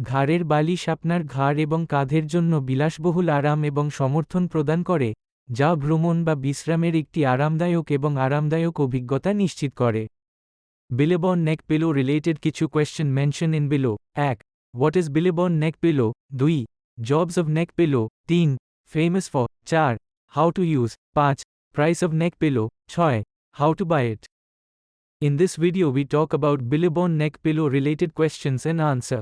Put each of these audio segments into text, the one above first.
ঘাড়ের বালিশ আপনার ঘাড় এবং কাঁধের জন্য বিলাসবহুল আরাম এবং সমর্থন প্রদান করে, যা ভ্রমণ বা বিশ্রামের একটি আরামদায়ক এবং আরামদায়ক অভিজ্ঞতা নিশ্চিত করে। বিলেবন নেক পিলো রিলেটেড কিছু question mention in below. 1. What is Bilebon neck pillow? 2. Jobs of neck pillow. 3. Famous for. 4. How to use. 5. Price of neck pillow. 6. How to buy it. In this video we talk about Billabong neck pillow related questions and answer.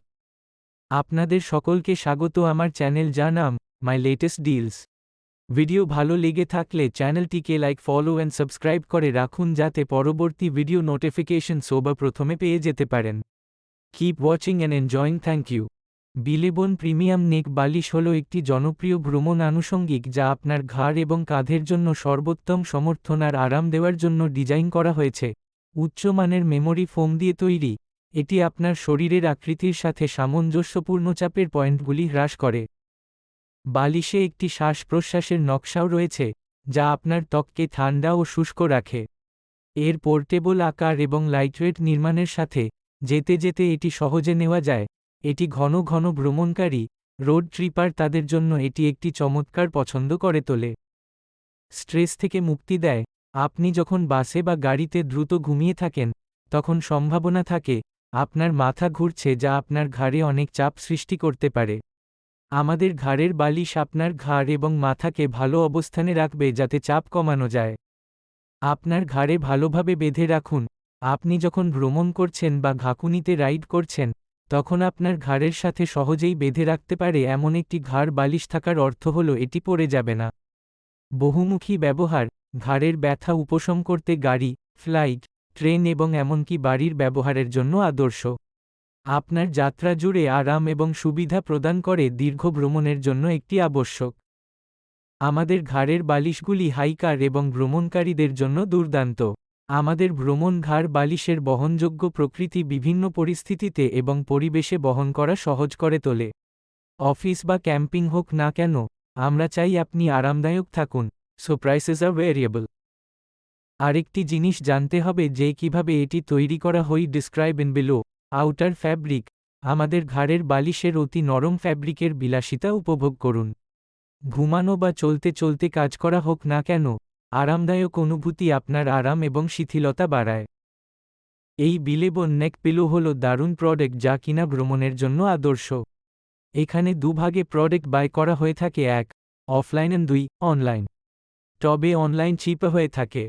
আপনাদের সকলকে স্বাগত আমার channel যার নাম মাই latest deals. Video ভালো লেগে থাকলে চ্যানেলটিকে লাইক ফলো অ্যান্ড সাবস্ক্রাইব করে রাখুন যাতে পরবর্তী ভিডিও নোটিফিকেশন সবার প্রথমে পেয়ে যেতে পারেন। Keep watching and enjoying. Thank you. Bilebon premium neck বালিশ হল একটি জনপ্রিয় ভ্রমণ আনুষঙ্গিক যা আপনার ঘাড় এবং কাঁধের জন্য সর্বোত্তম সমর্থন আর আরাম দেওয়ার জন্য ডিজাইন করা হয়েছে। উচ্চমানের মেমোরি ফোম দিয়ে তৈরি, এটি আপনার শরীরের আকৃতির সাথে সামঞ্জস্যপূর্ণ চাপের পয়েন্টগুলি হ্রাস করে। বালিশে একটি শ্বাস প্রশ্বাসের নকশাও রয়েছে, যা আপনার ত্বককে ঠান্ডা ও শুষ্ক রাখে। এর পোর্টেবল আকার এবং লাইটওয়েট নির্মাণের সাথে যেতে যেতে এটি সহজে নেওয়া যায়। এটি ঘন ঘন ভ্রমণকারী রোড ট্রিপার তাদের জন্য এটি একটি চমৎকার পছন্দ করে তোলে। স্ট্রেস থেকে মুক্তি দেয়। আপনি যখন বাসে বা গাড়িতে দ্রুত ঘুমিয়ে থাকেন, তখন সম্ভাবনা থাকে আপনার মাথা ঘুরছে যা আপনার ঘাড়ে অনেক চাপ সৃষ্টি করতে পারে। আমাদের ঘাড়ের বালিশ আপনার ঘাড় এবং মাথাকে ভালো অবস্থানে রাখবে যাতে চাপ কমানো যায়। আপনার ঘাড়ে ভালোভাবে বেঁধে রাখুন। আপনি যখন ভ্রমণ করছেন বা ঘাকুনিতে রাইড করছেন, তখন আপনার ঘাড়ের সাথে সহজেই বেঁধে রাখতে পারে এমন একটি ঘাড় বালিশ থাকার অর্থ হল এটি পড়ে যাবে না। বহুমুখী ব্যবহার। ঘাড়ের ব্যথা উপশম করতে গাড়ি, ফ্লাইট, ট্রেন এবং এমনকি বাড়ির ব্যবহারের জন্য আদর্শ। আপনার যাত্রা জুড়ে আরাম এবং সুবিধা প্রদান করে দীর্ঘ ভ্রমণের জন্য একটি আবশ্যক। আমাদের ঘাড়ের বালিশগুলি হাইকার এবং ভ্রমণকারীদের জন্য দুর্দান্ত। আমাদের ভ্রমণ ঘাড় বালিশের বহনযোগ্য প্রকৃতি বিভিন্ন পরিস্থিতিতে এবং পরিবেশে বহন করা সহজ করে তোলে। অফিস বা ক্যাম্পিং হোক না কেন, আমরা চাই আপনি আরামদায়ক থাকুন, সো প্রাইসেস আর ভেরিয়েবল। আরেকটি জিনিস জানতে হবে যে কিভাবে এটি তৈরি করা হয়। Describe in below. Outer fabric. আমাদের ঘাড়ের বালিশের অতি নরম ফ্যাব্রিকের বিলাসিতা উপভোগ করুন। ঘুমানো বা চলতে চলতে কাজ করা হোক না কেন, আরামদায়ক অনুভূতি আপনার আরাম এবং শিথিলতা বাড়ায়। এই বিলেবন নেক পিলো হল দারুণ প্রোডাক্ট যা কিনা ভ্রমণের জন্য আদর্শ। এখানে দুভাগে প্রোডাক্ট বাই করা হয়ে থাকে, 1. অফলাইন এবং 2. অনলাইন। তবে অনলাইন চিপ হয়ে থাকে।